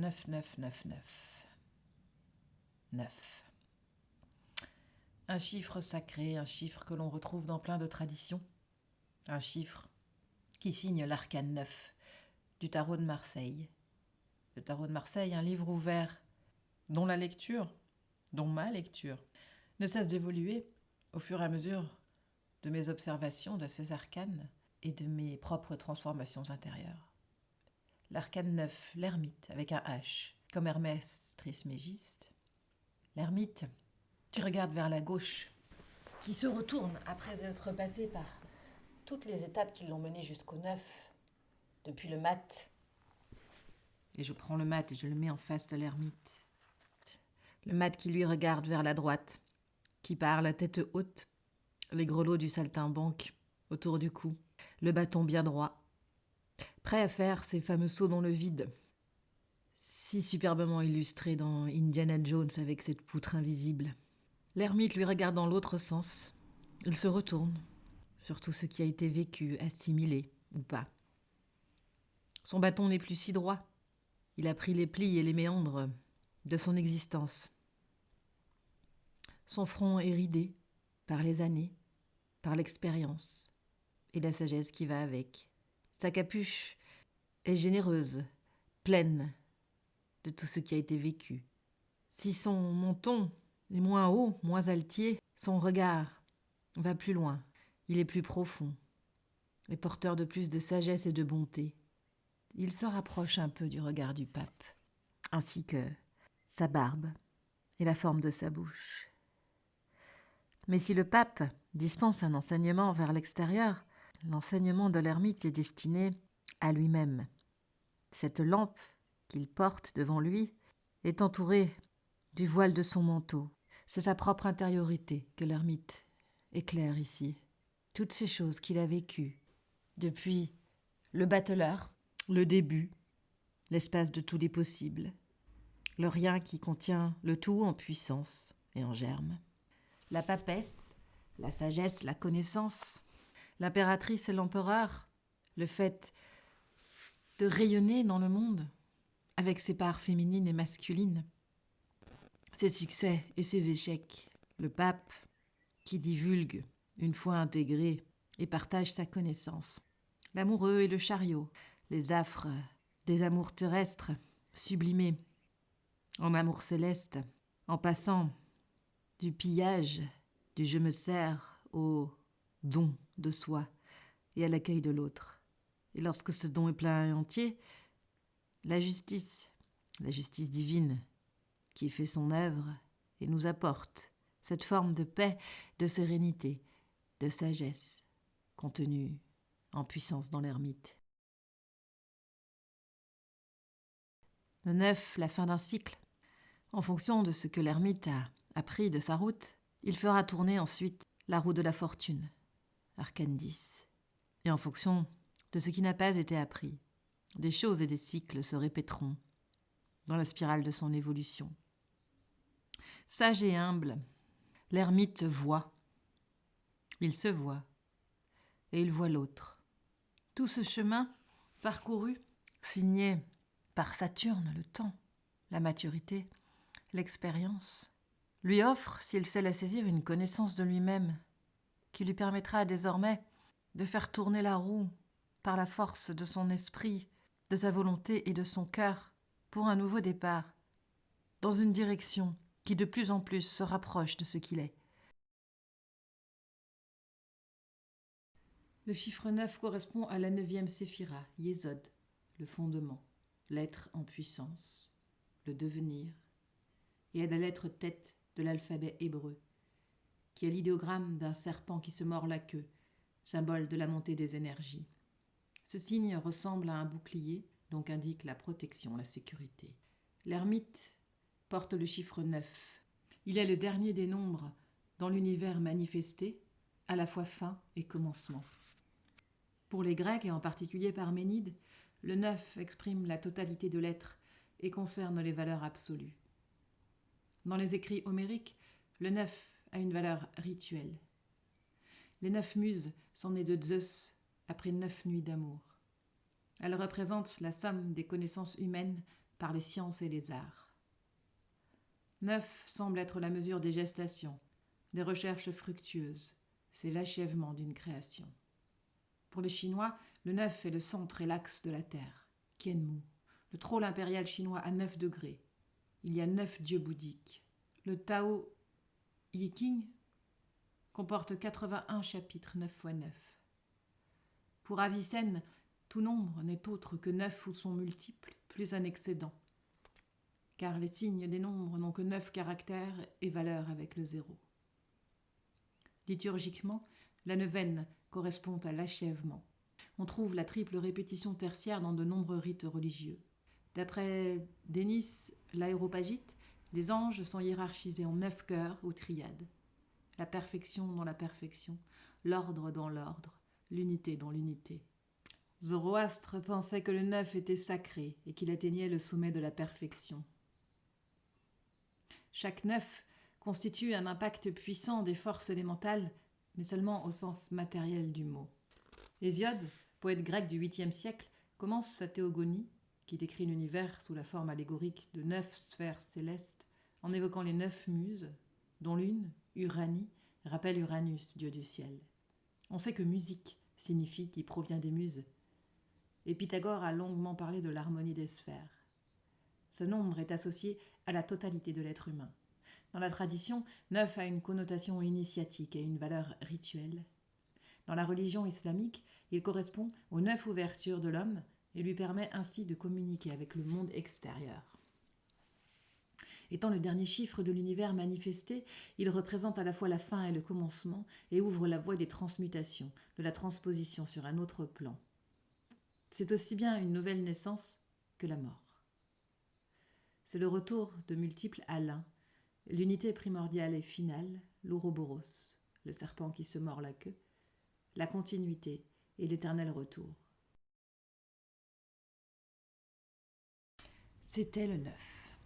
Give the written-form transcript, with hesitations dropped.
9, 9, 9, 9. 9. Un chiffre sacré, un chiffre que l'on retrouve dans plein de traditions. Un chiffre qui signe l'arcane 9 du tarot de Marseille. Le tarot de Marseille, un livre ouvert dont la lecture, dont ma lecture, ne cesse d'évoluer au fur et à mesure de mes observations de ces arcanes et de mes propres transformations intérieures. L'arcane 9, l'ermite, avec un H, comme Hermès Trismégiste. L'ermite, qui regarde vers la gauche, qui se retourne après être passé par toutes les étapes qui l'ont mené jusqu'au 9, depuis le mat. Et je prends le mat et je le mets en face de l'ermite. Le mat qui lui regarde vers la droite, qui part la tête haute, les grelots du saltimbanque autour du cou, le bâton bien droit, prêt à faire ses fameux sauts dans le vide, si superbement illustré dans Indiana Jones avec cette poutre invisible. L'ermite lui regarde dans l'autre sens. Il se retourne sur tout ce qui a été vécu, assimilé ou pas. Son bâton n'est plus si droit. Il a pris les plis et les méandres de son existence. Son front est ridé par les années, par l'expérience et la sagesse qui va avec. Sa capuche est généreuse, pleine de tout ce qui a été vécu. Si son menton est moins haut, moins altier, son regard va plus loin. Il est plus profond et porteur de plus de sagesse et de bonté. Il se rapproche un peu du regard du pape, ainsi que sa barbe et la forme de sa bouche. Mais si le pape dispense un enseignement vers l'extérieur, l'enseignement de l'ermite est destiné à lui-même. Cette lampe qu'il porte devant lui est entourée du voile de son manteau. C'est sa propre intériorité que l'ermite éclaire ici. Toutes ces choses qu'il a vécues depuis le bateleur, le début, l'espace de tous les possibles, le rien qui contient le tout en puissance et en germe. La papesse, la sagesse, la connaissance, l'impératrice et l'empereur, le fait de rayonner dans le monde avec ses parts féminines et masculines, ses succès et ses échecs. Le pape qui divulgue, une fois intégré, et partage sa connaissance. L'amoureux et le chariot, les affres des amours terrestres, sublimés en amour céleste, en passant du pillage, du je me sers au don de soi et à l'accueil de l'autre. Et lorsque ce don est plein et entier, la justice divine qui fait son œuvre et nous apporte cette forme de paix, de sérénité, de sagesse contenue en puissance dans l'ermite. Le 9, la fin d'un cycle. En fonction de ce que l'ermite a appris de sa route, il fera tourner ensuite la roue de la fortune, arcane 10. Et en fonction de ce qui n'a pas été appris, des choses et des cycles se répéteront dans la spirale de son évolution. Sage et humble, l'ermite voit. Il se voit et il voit l'autre. Tout ce chemin parcouru, signé par Saturne, le temps, la maturité, l'expérience, lui offre, s'il sait la saisir, une connaissance de lui-même qui lui permettra désormais de faire tourner la roue par la force de son esprit, de sa volonté et de son cœur pour un nouveau départ, dans une direction qui de plus en plus se rapproche de ce qu'il est. Le chiffre 9 correspond à la 9e séphira, Yesod, le fondement, l'être en puissance, le devenir, et à la lettre tête de l'alphabet hébreu, qui est l'idéogramme d'un serpent qui se mord la queue, symbole de la montée des énergies. Ce signe ressemble à un bouclier, donc indique la protection, la sécurité. L'ermite porte le chiffre 9. Il est le dernier des nombres dans l'univers manifesté, à la fois fin et commencement. Pour les Grecs, et en particulier Parménide, le 9 exprime la totalité de l'être et concerne les valeurs absolues. Dans les écrits homériques, le 9 a une valeur rituelle. Les 9 muses sont nées de Zeus après 9 nuits d'amour. Elles représentent la somme des connaissances humaines par les sciences et les arts. 9 semble être la mesure des gestations, des recherches fructueuses. C'est l'achèvement d'une création. Pour les Chinois, le 9 est le centre et l'axe de la Terre. Qianmu, le trône impérial chinois à 9 degrés. Il y a 9 dieux bouddhiques. Le Tao Yi King comporte 81 chapitres 9 x 9. Pour Avicenne, tout nombre n'est autre que 9 ou son multiple, plus un excédent. Car les signes des nombres n'ont que 9 caractères et valeurs avec le 0. Liturgiquement, la neuvaine correspond à l'achèvement. On trouve la triple répétition tertiaire dans de nombreux rites religieux. D'après Denis l'Aéropagite, les anges sont hiérarchisés en 9 chœurs ou triades. La perfection dans la perfection, l'ordre dans l'ordre, l'unité dans l'unité. Zoroastre pensait que le 9 était sacré et qu'il atteignait le sommet de la perfection. Chaque 9 constitue un impact puissant des forces élémentales, mais seulement au sens matériel du mot. Hésiode, poète grec du 8e siècle, commence sa théogonie, qui décrit l'univers sous la forme allégorique de 9 sphères célestes, en évoquant les 9 muses, dont l'une, Uranie, rappelle Uranus, dieu du ciel. On sait que musique signifie qui provient des muses, et Pythagore a longuement parlé de l'harmonie des sphères. Ce nombre est associé à la totalité de l'être humain. Dans la tradition, 9 a une connotation initiatique et une valeur rituelle. Dans la religion islamique, il correspond aux 9 ouvertures de l'homme et lui permet ainsi de communiquer avec le monde extérieur. Étant le dernier chiffre de l'univers manifesté, il représente à la fois la fin et le commencement et ouvre la voie des transmutations, de la transposition sur un autre plan. C'est aussi bien une nouvelle naissance que la mort. C'est le retour de multiples à l'un, l'unité primordiale et finale, l'Ouroboros, le serpent qui se mord la queue, la continuité et l'éternel retour. C'était le 9.